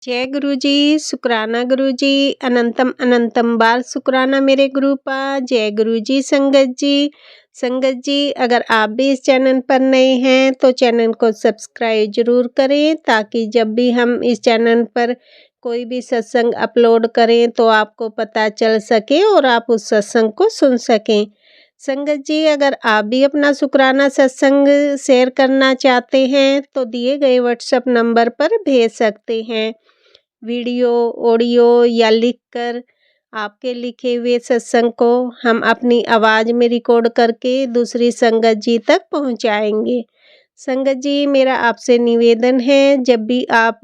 जय गुरु जी, शुक्राना गुरु जी, अनंतम अनंतम बार शुक्राना मेरे गुरु पा। जय गुरु जी संगत जी अगर आप भी इस चैनल पर नए हैं तो चैनल को सब्सक्राइब जरूर करें ताकि जब भी हम इस चैनल पर कोई भी सत्संग अपलोड करें तो आपको पता चल सके और आप उस सत्संग को सुन सकें। संगत जी अगर आप भी अपना शुक्राना सत्संग शेयर करना चाहते हैं तो दिए गए व्हाट्सएप नंबर पर भेज सकते हैं। वीडियो, ऑडियो या लिखकर आपके लिखे हुए सत्संग को हम अपनी आवाज़ में रिकॉर्ड करके दूसरी संगत जी तक पहुंचाएंगे। संगत जी मेरा आपसे निवेदन है जब भी आप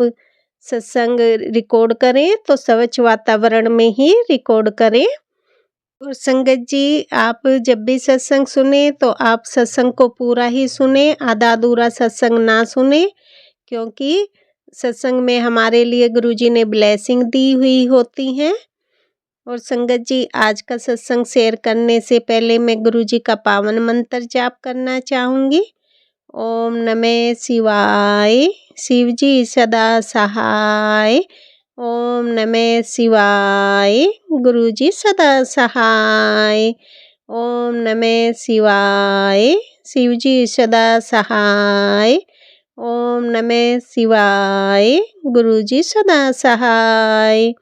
सत्संग रिकॉर्ड करें तो स्वच्छ वातावरण में ही रिकॉर्ड करें। और संगत जी आप जब भी सत्संग सुने तो आप सत्संग को पूरा ही सुने, आधा अधूरा सत्संग ना सुने, क्योंकि सत्संग में हमारे लिए गुरुजी ने ब्लेसिंग दी हुई होती हैं। और संगत जी आज का सत्संग शेयर करने से पहले मैं गुरुजी का पावन मंत्र जाप करना चाहूँगी। ओम नमः शिवाय, शिव जी सदा सहाय। ओम नमः शिवाय, गुरुजी सदा सहाय। ओम नमः शिवाय, शिव जी सदा सहाय। ओम नमः शिवाय, गुरुजी सदा सहाय।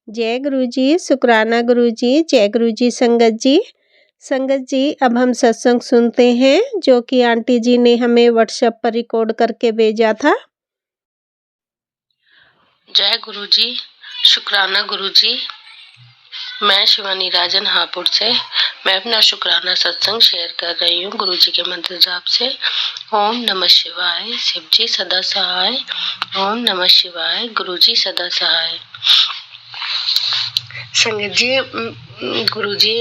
जय गुरुजी, शुक्राना गुरुजी, जय गुरुजी संगत जी। संगत जी अब हम सत्संग सुनते हैं जो कि आंटी जी ने हमें व्हाट्सएप पर रिकॉर्ड करके भेजा था। जय गुरु जी, शुक्राना गुरु जी। मैं शिवानी राजन हापुड़ से मैं अपना शुक्राना सत्संग शेयर कर रही हूँ गुरु जी के मंत्र जाप से। ओम नमः शिवाय, शिव जी सदा सहाय। ओम नमः शिवाय, गुरु जी सदा सहाय। संगत जी गुरु जी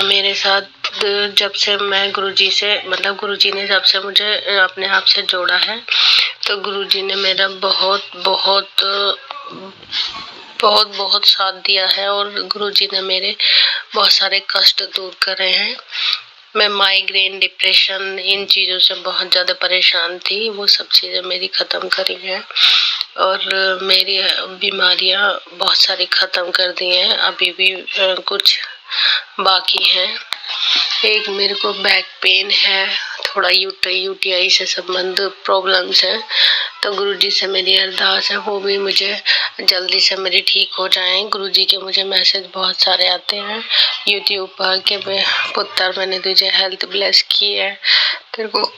मेरे साथ जब से मैं गुरु जी से गुरु जी ने जब से मुझे अपने आप से जोड़ा है तो गुरु जी ने मेरा बहुत बहुत बहुत बहुत साथ दिया है और गुरु जी ने मेरे बहुत सारे कष्ट दूर करे हैं। मैं माइग्रेन, डिप्रेशन इन चीज़ों से बहुत ज़्यादा परेशान थी, वो सब चीज़ें मेरी ख़त्म करी हैं और मेरी बीमारियां बहुत सारी ख़त्म कर दी हैं। अभी भी कुछ बाकी हैं। एक मेरे को बैक पेन है, थोड़ा यूटीआई से संबंध प्रॉब्लम्स हैं, तो गुरुजी से मेरी अरदास है वो भी मुझे जल्दी से मेरी ठीक हो जाएं। गुरुजी के मुझे मैसेज बहुत सारे आते हैं यूट्यूब पर कि पुत्र मैंने तुझे हेल्थ ब्लेस की है, तेरे को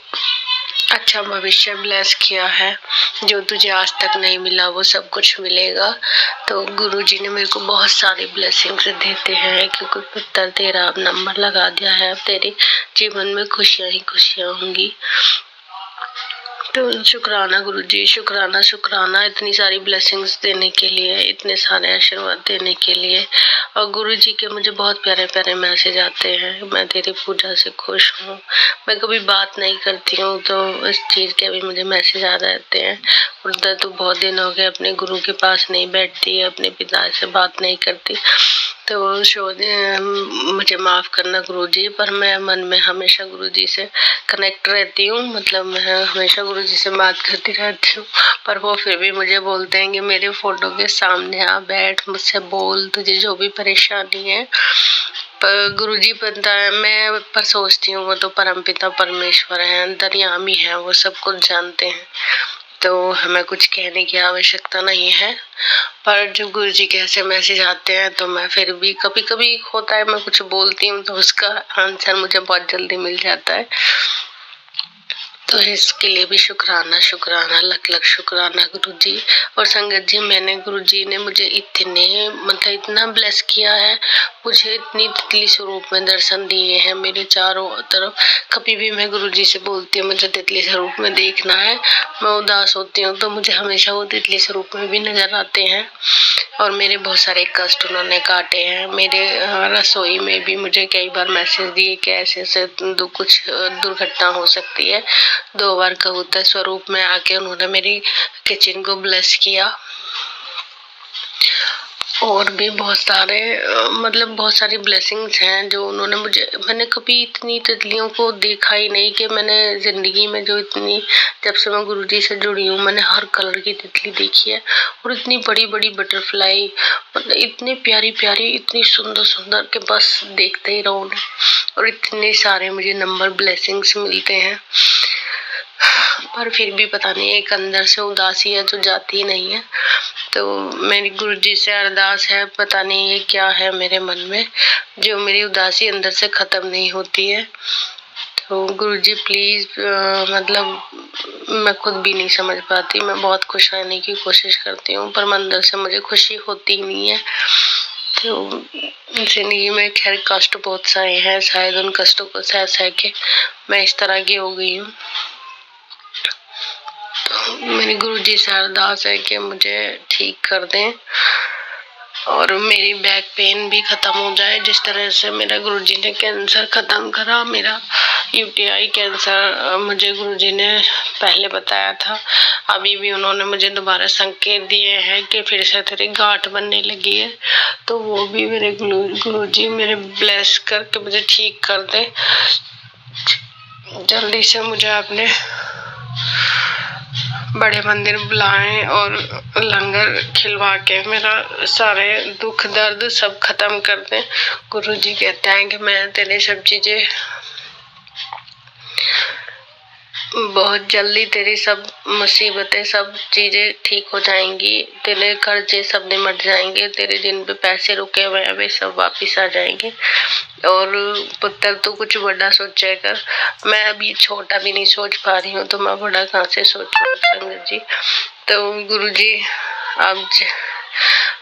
अच्छा भविष्य ब्लेस किया है, जो तुझे आज तक नहीं मिला वो सब कुछ मिलेगा। तो गुरुजी ने मेरे को बहुत सारी ब्लेसिंग्स देते हैं क्योंकि पुत्र तेरा अब नंबर लगा दिया है, अब तेरे जीवन में खुशियां ही खुशियां होंगी। तो शुक्राना गुरुजी, शुक्राना शुक्राना इतनी सारी ब्लेसिंग्स देने के लिए, इतने सारे आशीर्वाद देने के लिए। और गुरुजी के मुझे बहुत प्यारे प्यारे मैसेज आते हैं, मैं तेरी पूजा से खुश हूँ। मैं कभी बात नहीं करती हूँ तो इस चीज़ के भी मुझे मैसेज आ जाते हैं। उधर तो बहुत दिन हो गए अपने गुरु के पास नहीं बैठती, अपने पिता से बात नहीं करती, तो मुझे माफ़ करना गुरुजी, पर मैं मन में हमेशा गुरुजी से कनेक्ट रहती हूँ। मैं हमेशा गुरुजी से बात करती रहती हूँ, पर वो फिर भी मुझे बोलते हैं कि मेरे फोटो के सामने आ बैठ, मुझसे बोल, तुझे जो भी परेशानी है। पर गुरुजी पता है मैं पर सोचती हूँ वो तो परमपिता परमेश्वर है, अंतर्यामी है, वो सब कुछ जानते हैं, तो हमें कुछ कहने की आवश्यकता नहीं है। पर जब गुरुजी के ऐसे मैसेज आते हैं तो मैं फिर भी कभी कभी होता है मैं कुछ बोलती हूँ तो उसका आंसर मुझे बहुत जल्दी मिल जाता है, तो इसके लिए भी शुक्राना शुक्राना लख लख शुक्राना गुरुजी। और संगत जी मैंने गुरुजी ने मुझे इतने इतना ब्लेस किया है, मुझे इतनी तितली स्वरूप में दर्शन दिए हैं मेरे चारों तरफ। कभी भी मैं गुरुजी से बोलती हूँ मुझे तितली स्वरूप में देखना है, मैं उदास होती हूँ तो मुझे हमेशा वो तितली स्वरूप में भी नजर आते हैं और मेरे बहुत सारे कष्ट उन्होंने काटे हैं। मेरे रसोई में भी मुझे कई बार मैसेज दिए कि ऐसे ऐसे कुछ दुर्घटना हो सकती है। 2 बार कबूतर स्वरूप में आके उन्होंने मेरी किचन को ब्लेस किया। और भी बहुत सारे मतलब बहुत सारी ब्लेसिंग्स हैं जो उन्होंने मुझे, मैंने कभी इतनी तितलियों को देखा ही नहीं कि मैंने जिंदगी में जो इतनी, जब से मैं गुरुजी से जुड़ी हूँ मैंने हर कलर की तितली देखी है, और इतनी बड़ी बड़ी बटरफ्लाई, मतलब इतनी प्यारी प्यारी, इतनी सुंदर सुंदर कि बस देखते ही रहो उन्हें। और इतने सारे मुझे नंबर ब्लेसिंग्स मिलते हैं, पर फिर भी पता नहीं एक अंदर से उदासी है जो जाती ही नहीं है। तो मेरी गुरुजी से अरदास है, पता नहीं ये क्या है मेरे मन में जो मेरी उदासी अंदर से खत्म नहीं होती है। तो गुरुजी प्लीज, मतलब मैं खुद भी नहीं समझ पाती, मैं बहुत खुश रहने की कोशिश करती हूँ पर अंदर से मुझे खुशी होती ही नहीं है। तो जिंदगी में खैर कष्ट बहुत सारे हैं, शायद उन कष्टों को सह सह के मैं इस तरह की हो गई हूँ। तो मेरी गुरुजी से अरदास है कि मुझे ठीक कर दें और मेरी बैक पेन भी खत्म हो जाए, जिस तरह से मेरा गुरुजी ने कैंसर खत्म करा। मेरा यूटीआई कैंसर मुझे गुरुजी ने पहले बताया था, अभी भी उन्होंने मुझे दोबारा संकेत दिए हैं कि फिर से तेरी गांठ बनने लगी है। तो वो भी मेरे गुरुजी मेरे ब्लेस करके मुझे ठीक कर दे, जल्दी से मुझे अपने बड़े मंदिर बुलाएं और लंगर खिलवा के मेरा सारे दुख दर्द सब खत्म कर दें। गुरुजी कहते हैं कि मैं तेरे सब चीजें बहुत जल्दी, तेरी सब मुसीबतें सब चीजें ठीक हो जाएंगी, तेरे कर्जे सब निमट जाएंगे, तेरे जिन पे पैसे रुके हुए हैं वे सब वापिस आ जाएंगे। और पुत्र तो कुछ बड़ा सोचे कर, मैं अभी छोटा भी नहीं सोच पा रही हूँ तो मैं बड़ा कहाँ से सोचूं संगत जी। तो गुरुजी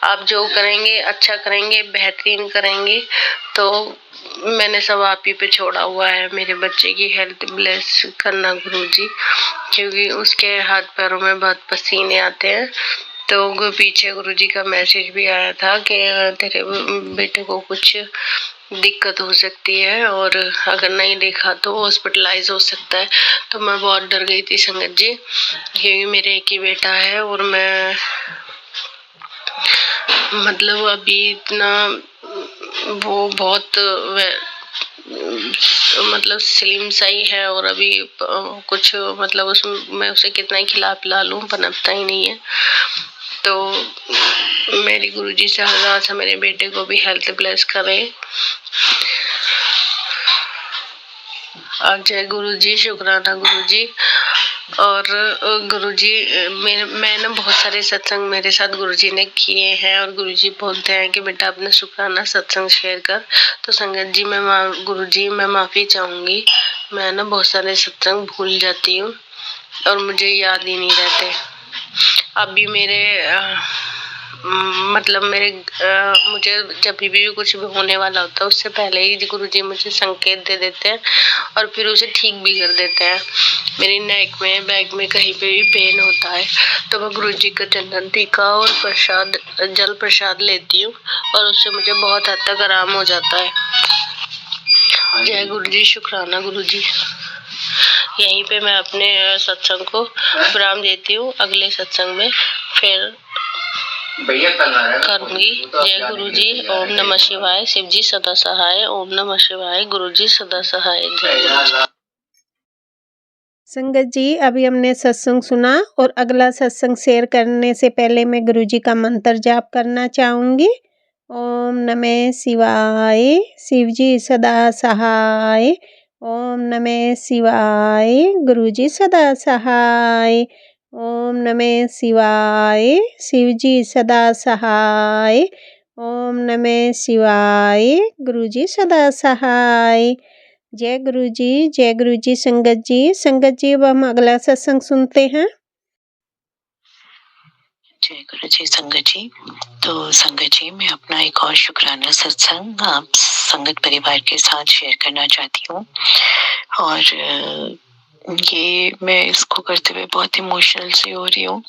आप जो करेंगे अच्छा करेंगे, बेहतरीन करेंगे। तो मैंने सब आप ही पे छोड़ा हुआ है, मेरे बच्चे की हेल्थ ब्लेस करना गुरुजी, क्योंकि उसके हाथ पैरों में बहुत पसीने आते हैं। तो पीछे गुरुजी का मैसेज भी आया था कि तेरे बेटे को कुछ दिक्कत हो सकती है और अगर नहीं देखा तो हॉस्पिटलाइज हो सकता है। तो मैं बहुत डर गई थी संगत जी, क्योंकि मेरे एक ही बेटा है और मैं मतलब अभी इतना वो बहुत मतलब स्लिम सही है और अभी कुछ मतलब उसमें मैं उसे कितना ही खिला पिला लूं पनपता ही नहीं है। तो मेरी गुरुजी से अरदास है मेरे बेटे को भी हेल्थ ब्लेस करे। जय गुरुजी, शुक्राना गुरुजी। और गुरुजी मैं ना बहुत सारे सत्संग मेरे साथ गुरुजी ने किए हैं और गुरुजी बोलते हैं कि बेटा अपना शुक्राना सत्संग शेयर कर। तो संगत जी गुरुजी मैं माफी चाहूंगी, मैं ना बहुत सारे सत्संग भूल जाती हूँ और मुझे याद ही नहीं रहते। अभी मेरे मतलब मेरे मुझे जब भी कुछ भी होने वाला होता है उससे पहले ही गुरुजी मुझे संकेत दे देते हैं और फिर उसे ठीक भी कर देते हैं। मेरी नेक में बैक में कहीं पे भी पेन होता है तो मैं गुरुजी का चंदन टीका और प्रसाद जल प्रसाद लेती हूँ और उससे मुझे बहुत हद तक आराम हो जाता है। जय गुरुजी, शुक्राना गुरुजी। यहीं पे मैं अपने सत्संग को विराम देती हूँ, अगले सत्संग में फिर करूंगी। जय गुरुजी, ओम नमः शिवाय, शिव जी सदा सहाय, ओम नमः शिवाय, गुरुजी सदा सहाय। जय गुरुजी। संगत जी अभी हमने सत्संग सुना और अगला सत्संग शेयर करने से पहले मैं गुरुजी का मंत्र जाप करना चाहूँगी। ओम नमः शिवाय, शिव जी सदा सहाय, ओम नमः शिवाय, गुरुजी सदा सहाय, ओम नमः शिवाय, शिव जी सदा सहाय, ओम नमः शिवाय, गुरुजी सदा सहाय। जय गुरुजी संगत जी अब हम अगला सत्संग सुनते हैं। जय गुरुजी संगत जी। तो संगत जी मैं अपना एक और शुक्राना सत्संग आप संगत परिवार के साथ शेयर करना चाहती हूँ और ये मैं इसको करते हुए बहुत इमोशनल सी हो रही हूँ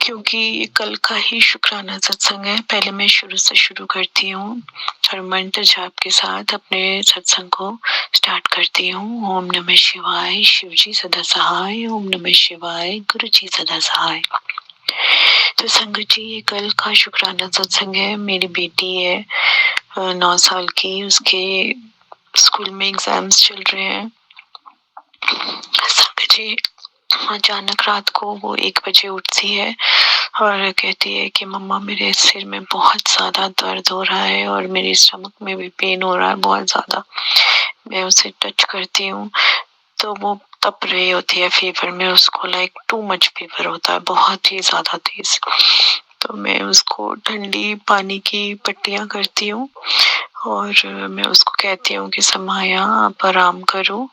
क्योंकि ये कल का ही शुक्राना सत्संग है। पहले मैं शुरू से शुरू करती हूँ और मंत्र जाप के साथ अपने सत्संग को स्टार्ट करती हूँ। ओम नमः शिवाय, शिव जी सदा सहाय, ओम नमः शिवाय, गुरु जी सदा सहाय। तो तो संगत जी, ये कल का शुक्राना सत्संग है। मेरी बेटी है 9 साल की, उसके स्कूल में एग्जाम्स चल रहे हैं। संगत जी, अचानक रात को वो 1 बजे उठती है और कहती है कि मम्मा मेरे सिर में बहुत ज़्यादा दर्द हो रहा है और मेरे स्टमक में भी पेन हो रहा है बहुत ज़्यादा। मैं उसे टच करती हूँ तो वो तप रही होती है फीवर में, उसको लाइक टू मच फीवर होता है, बहुत ही ज़्यादा तेज। तो मैं उसको ठंडी पानी की पट्टियाँ करती हूँ और मैं उसको कहती हूँ कि समाया आप आराम करो।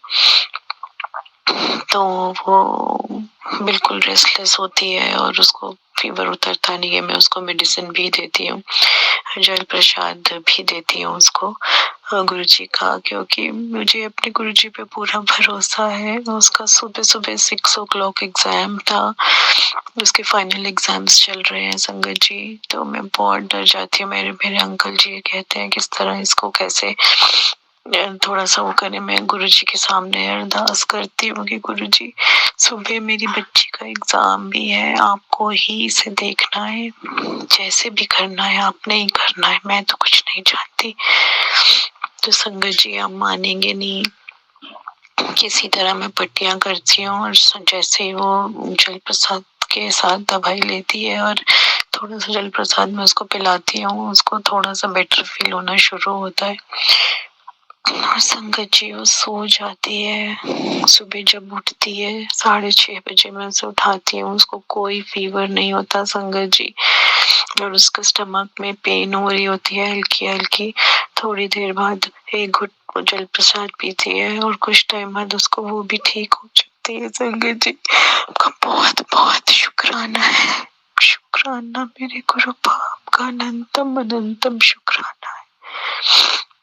तो वो बिल्कुल रेस्टलेस होती है और उसको फीवर उतरता नहीं है। मैं उसको मेडिसिन भी देती हूँ, जल प्रसाद भी देती हूँ उसको गुरु जी का, क्योंकि मुझे अपने गुरु जी पे पूरा भरोसा है। उसका सुबह सुबह 6 o'clock एग्जाम था, उसके फाइनल एग्जाम्स चल रहे हैं संगत जी। तो मैं बहुत डर जाती हूँ। मेरे अंकल जी कहते हैं किस तरह इसको कैसे थोड़ा सा वो करे। मैं गुरु जी के सामने अरदास करती हूँ कि गुरु जी सुबह मेरी बच्ची का एग्जाम भी है, आपको ही इसे देखना है, जैसे भी करना है आपने ही करना है, मैं तो कुछ नहीं जानती। तो संगत जी आप मानेंगे नहीं, किसी तरह मैं पट्टियां करती हूँ और जैसे ही वो जल प्रसाद के साथ दवाई लेती है और थोड़ा सा जल प्रसाद में उसको पिलाती हूँ, उसको थोड़ा सा बेटर फील होना शुरू होता है। और संगत जी वो सो जाती है। सुबह जब उठती है 6:30 बजे मैं उसे उठाती हूँ, उसको कोई फीवर नहीं होता संगत जी, और उसका स्टमक में पेन हो रही होती है हल्की हल्की। थोड़ी देर बाद 1 घुट जल प्रसाद पीती है और कुछ टाइम बाद उसको वो भी ठीक हो जाती है। संगत जी आपका बहुत बहुत शुक्राना है, शुक्राना मेरे गुरु बाप का अनंतम अनंतम शुक्राना है।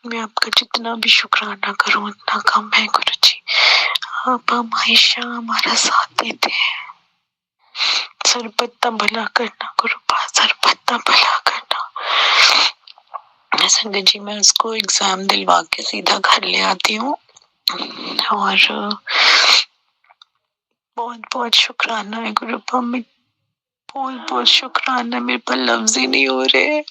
मैं आपका जितना भी शुक्राना करूं उतना कम है गुरु जी। आप हमेशा हमारा साथ देते हैं। सर्वदा भला करना गुरु पास, सर्वदा भला करना। संगत जी मैं उसको एग्जाम दिलवा के सीधा घर ले आती हूँ और बहुत बहुत शुक्राना है गुरु पास, में बहुत बहुत शुक्राना, मेरे पास लफ्ज ही नहीं हो रहे।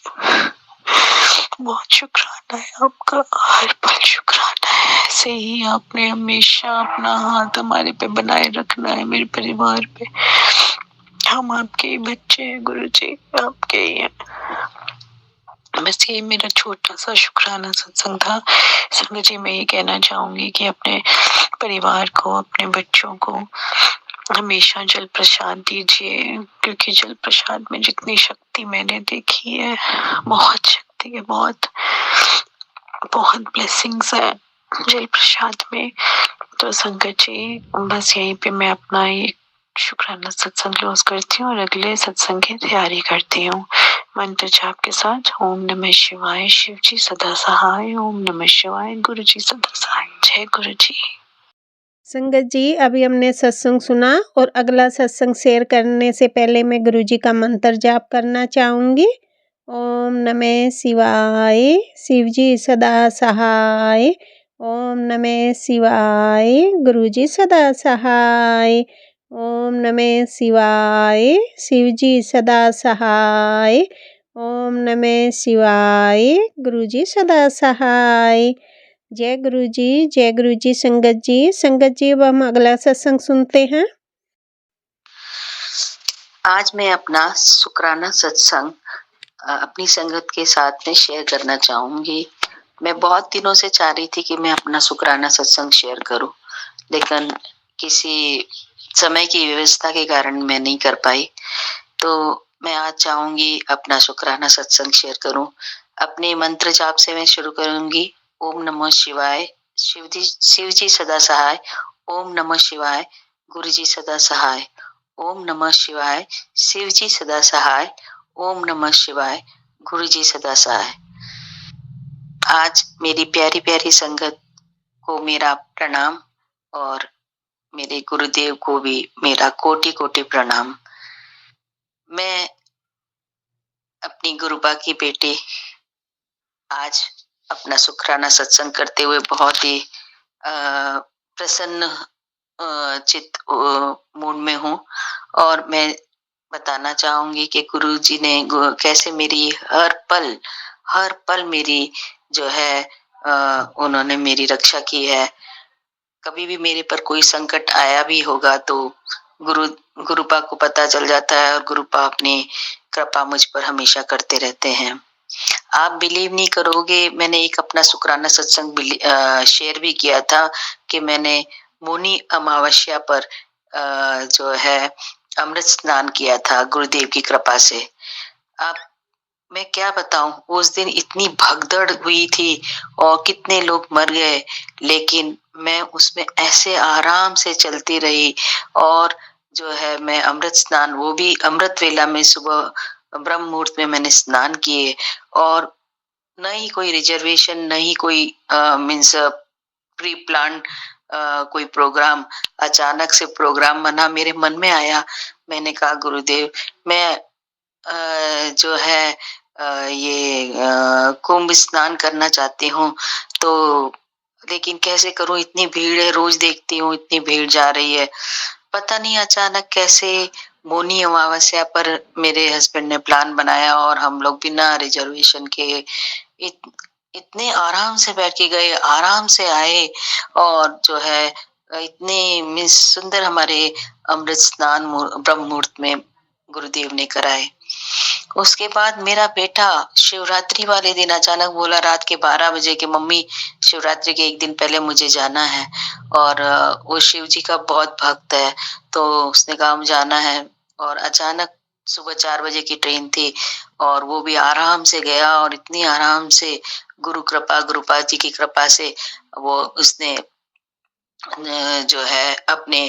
बहुत शुक्राना है आपका, हर पल शुक्राना है। ऐसे ही आपने हमेशा अपना हाथ हमारे पे बनाए रखना है, मेरे परिवार पे। हम आपके ही बच्चे हैं गुरु जी, आपके ही हैं। बस ये मेरा छोटा सा शुक्राना सत्संग था। संगत जी मैं ये कहना चाहूंगी कि अपने परिवार को, अपने बच्चों को हमेशा जल प्रसाद दीजिए, क्योंकि जल प्रसाद में जितनी शक्ति मैंने देखी है, बहुत शक्ति है, बहुत बहुत ब्लेसिंग्स है जल प्रसाद में। तो संगत जी बस यहीं पे मैं अपना एक शुक्राना सत्संग क्लोज करती हूँ और अगले सत्संग की तैयारी करती हूँ मंत्र जाप के साथ। ओम नमः शिवाय, शिव जी सदा सहाय। ओम नमः शिवाय, गुरु जी सदा सहाय। जय गुरु जी। संगत जी अभी हमने सत्संग सुना और अगला सत्संग शेयर करने से पहले मैं गुरु जी का मंत्र जाप करना चाहूँगी। ओम नमः शिवाय, शिव जी सदा सहाय। ओम नमः शिवाय, गुरु जी सदा सहाय। ओम नमः शिवाय, शिव जी सदा सहाय। ओम नमः शिवाय, गुरु जी सदा सहाय। जय गुरु जी, जय गुरु जी। संगत जी, संगत जी अब हम अगला सत्संग सुनते हैं। आज मैं अपना शुक्राना सत्संग अपनी संगत के साथ में शेयर करना चाहूंगी। मैं बहुत दिनों से चाह रही थी कि मैं अपना शुक्राना सत्संग शेयर करूं, लेकिन किसी समय की व्यवस्था के कारण मैं नहीं कर पाई। तो मैं आज चाहूंगी अपना शुक्राना सत्संग शेयर करूं। अपने मंत्र जाप से मैं शुरू करूंगी। ओम नमः शिवाय, शिव जी सदा सहाय। ओम नमः शिवाय, गुरु जी सदा सहाय। ओम नमः शिवाय, शिव जी सदा सहाय। ओम नमः शिवाय, गुरु जी सदा सहाय। आज मेरी प्यारी प्यारी संगत को मेरा प्रणाम और मेरे गुरुदेव को भी मेरा कोटि कोटि प्रणाम। मैं अपनी गुरुबा की बेटी आज अपना शुक्राना सत्संग करते हुए बहुत ही प्रसन्न चित्त मूड में हूँ और मैं बताना चाहूंगी कि गुरुजी ने कैसे मेरी हर पल मेरी जो है उन्होंने मेरी रक्षा की है। कभी भी मेरे पर कोई संकट आया भी होगा तो गुरु गुरुपा को पता चल जाता है और गुरुपा अपनी कृपा मुझ पर हमेशा करते रहते हैं। आप बिलीव नहीं करोगे, मैंने एक अपना शुक्राना सत्संग शेयर भी किया था कि मैंने मौनी अमावस्या पर जो है अमृत स्नान किया था गुरुदेव की कृपा से। आप मैं क्या बताऊं, उस दिन इतनी भगदड़ हुई थी और कितने लोग मर गए, लेकिन मैं उसमें ऐसे आराम से चलती रही। और जो है मैं अमृत स्नान, वो भी अमृत वेला में सुबह ब्रह्म मुहूर्त में मैंने स्नान किए और न ही कोई रिजर्वेशन, न ही कोई मीन्स प्री प्लान कोई प्रोग्राम। अचानक से प्रोग्राम बना, मेरे मन में आया, मैंने कहा गुरुदेव मैं जो है ये कुंभ स्नान करना चाहती हूँ, तो लेकिन कैसे करूं, इतनी भीड़ है, रोज देखती हूँ इतनी भीड़ जा रही है। पता नहीं अचानक कैसे मौनी अमावस्या पर मेरे हस्बैंड ने प्लान बनाया और हम लोग बिना रिजर्वेशन के इतने आराम से बैठ के गए, आराम से आए और जो है इतने सुंदर हमारे अमृत स्नान ब्रह्म मुहूर्त में गुरुदेव ने कराए। उसके बाद मेरा बेटा शिवरात्रि वाले दिन अचानक बोला रात के 12 बजे कि मम्मी शिवरात्रि के एक दिन पहले मुझे जाना है। और वो शिव जी का बहुत भक्त है, तो उसने कहा हम जाना है। और अचानक सुबह 4 बजे की ट्रेन थी और वो भी आराम से गया और इतनी आराम से गुरुपा जी की कृपा से वो उसने जो है अपने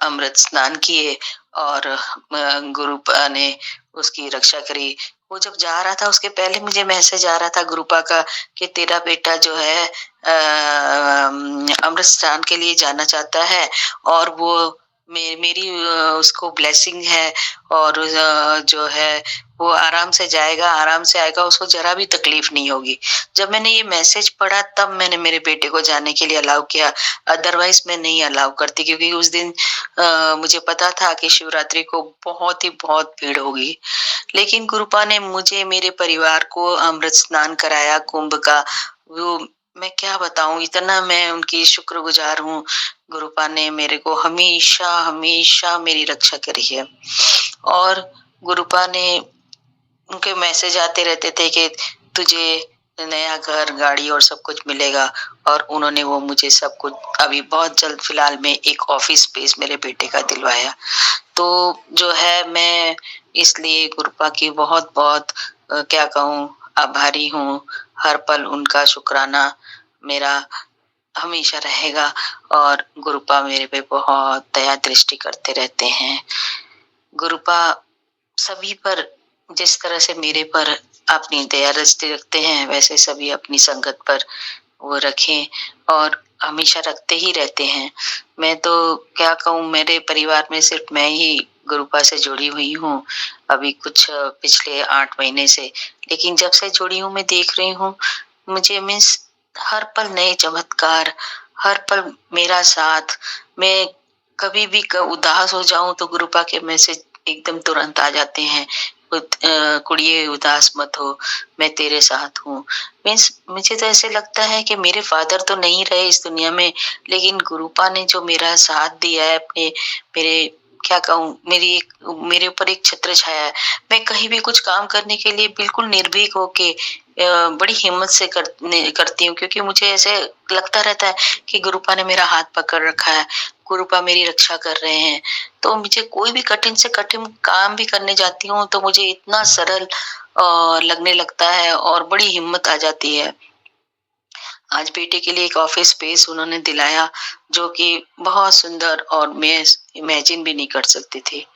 अमृत स्नान किए और गुरुपा ने उसकी रक्षा करी। वो जब जा रहा था उसके पहले मुझे मैसेज आ रहा था गुरुपा का कि तेरा बेटा जो है अमृत स्नान के लिए जाना चाहता है और वो मेरी उसको ब्लेसिंग है और जो है वो आराम से जाएगा, आराम से आएगा, उसको जरा भी तकलीफ नहीं होगी। जब मैंने ये मैसेज पढ़ा तब मैंने मेरे बेटे को जाने के लिए अलाउ किया, अदरवाइज मैं नहीं अलाउ करती, क्योंकि उस दिन मुझे पता था कि शिवरात्रि को बहुत भीड़ होगी। लेकिन गुरुपा ने मुझे, मेरे परिवार को अमृत स्नान कराया कुंभ का। वो मैं क्या बताऊं, इतना मैं उनकी शुक्रगुजार हूँ। गुरुपा ने मेरे को हमेशा हमेशा मेरी रक्षा करी है। और गुरुपा ने, उनके मैसेज आते रहते थे कि तुझे नया घर, गाड़ी और सब कुछ मिलेगा, और उन्होंने वो मुझे सब कुछ अभी बहुत जल्द फिलहाल में एक ऑफिस स्पेस मेरे बेटे का दिलवाया। तो जो है मैं इसलिए गुरुपा की बहुत क्या कहूँ, आभारी हूँ। हर पल उनका शुक्राना मेरा हमेशा रहेगा और गुरुपा मेरे पे बहुत दया दृष्टि करते रहते हैं। गुरुपा सभी पर जिस तरह से मेरे पर अपनी दया दृष्टि रखते हैं, वैसे सभी अपनी संगत पर वो रखें और हमेशा रखते ही रहते हैं। मैं तो क्या कहूँ, मेरे परिवार में सिर्फ मैं ही गुरुपा से जुड़ी हुई हूँ अभी कुछ पिछले 8 महीने से, लेकिन जब से जुड़ी हूँ मैं देख रही हूँ मुझे मीन्स हर पल नए चमत्कार, हर पल मेरा साथ। मैं कभी भी उदास हो जाऊं तो गुरुपा के मैसेज एकदम तुरंत आ जाते हैं, कुड़िए उदास मत हो, मैं तेरे साथ हूँ। मीन्स मुझे तो ऐसे लगता है कि मेरे फादर तो नहीं रहे इस दुनिया में, लेकिन गुरुपा ने जो मेरा साथ दिया है, अपने मेरे क्या कहूँ, मेरे ऊपर एक छत्र छाया है। मैं कहीं भी कुछ काम करने के लिए बिल्कुल निर्भीक होके बड़ी हिम्मत से करती हूँ, क्योंकि मुझे ऐसे लगता रहता है कि गुरुपा ने मेरा हाथ पकड़ रखा है, गुरुपा मेरी रक्षा कर रहे हैं। तो मुझे कोई भी कठिन से कठिन काम भी करने जाती हूँ तो मुझे इतना सरल लगने लगता है और बड़ी हिम्मत आ जाती है। आज बेटे के लिए एक ऑफिस स्पेस उन्होंने दिलाया जो कि बहुत सुंदर और मैं इमेजिन भी नहीं कर सकती थी।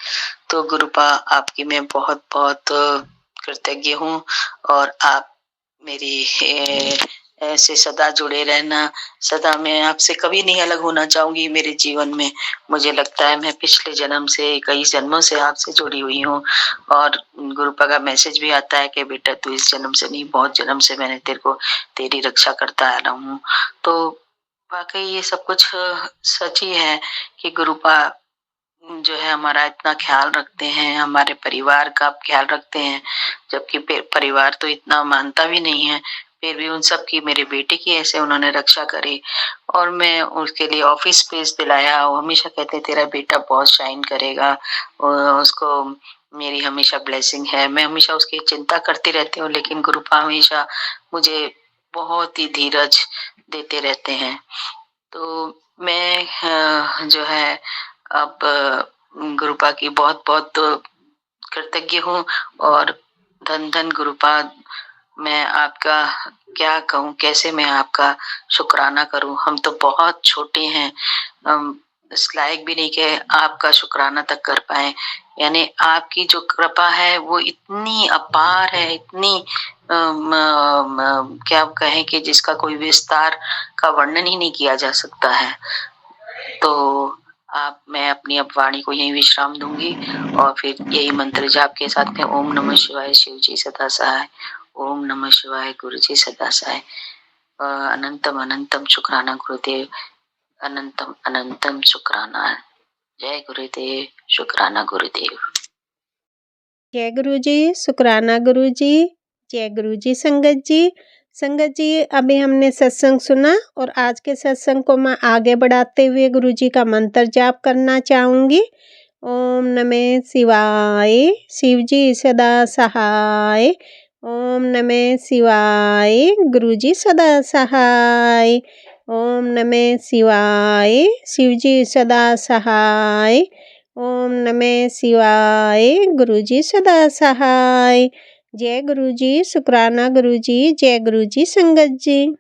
तो गुरुपा आपकी मैं बहुत कृतज्ञ हूँ और आप मेरी ऐसे सदा जुड़े रहना। सदा मैं आपसे कभी नहीं अलग होना चाहूंगी मेरे जीवन में। मुझे लगता है मैं पिछले जन्म से, कई जन्मों से आपसे जुड़ी हुई हूँ और गुरुपा का मैसेज भी आता है कि बेटा तू इस जन्म से नहीं, बहुत जन्म से मैंने तेरी रक्षा करता आ रहा हूँ। तो वाकई ये सब कुछ सच ही है कि गुरुपा जो है हमारा इतना ख्याल रखते हैं, हमारे परिवार का ख्याल रखते हैं, जबकि परिवार तो इतना मानता भी नहीं है, फिर भी उन सब की, मेरे बेटे की ऐसे उन्होंने रक्षा करी। और मैं उसके लिए ऑफिस स्पेस दिलाया। वो हमेशा कहते तेरा बेटा बहुत शाइन करेगा, उसको मेरी हमेशा ब्लेसिंग है। मैं हमेशा उसकी चिंता करती रहती हूँ, लेकिन गुरुपा हमेशा मुझे बहुत ही धीरज देते रहते हैं। तो मैं जो है अब गुरुपा की बहुत बहुत कृतज्ञ हूँ। और धन धन गुरुपा, मैं आपका क्या कहूँ, कैसे मैं आपका शुक्राना करूँ। हम तो बहुत छोटे हैं, हम इस लायक भी नहीं कि आपका शुक्राना तक कर पाए। यानी आपकी जो कृपा है वो इतनी अपार है, इतनी क्या कहें कि जिसका कोई विस्तार का वर्णन ही नहीं किया जा सकता है। तो मैं अपनी अब वाणी को यही विश्राम दूंगी और फिर यही मंत्र जाप के साथ में ओम नमः शिवाय, शिव जी सदा सहाय, ओम नमः शिवाय, गुरु जी सदा सहाय, अनंतम अनंतम शुक्राना गुरुदेव, अनंतम अनंतम शुक्राना। जय गुरुदेव, शुक्राना गुरुदेव। जय गुरु जी, शुक्राना गुरु जी, जय गुरु जी। संगत जी, संगत जी, अभी हमने सत्संग सुना और आज के सत्संग को मैं आगे बढ़ाते हुए गुरु जी का मंत्र जाप करना चाहूँगी। ओम नमः शिवाय, शिव जी सदा सहाय, ओम नमः शिवाय, गुरु जी सदा सहाय, ओम नमः शिवाय, शिव जी सदा सहाय, ओम नमः शिवाय, गुरु जी सदा सहाय। जय गुरु जी, शुक्राना गुरु जी, जय गुरु जी। संगत जी।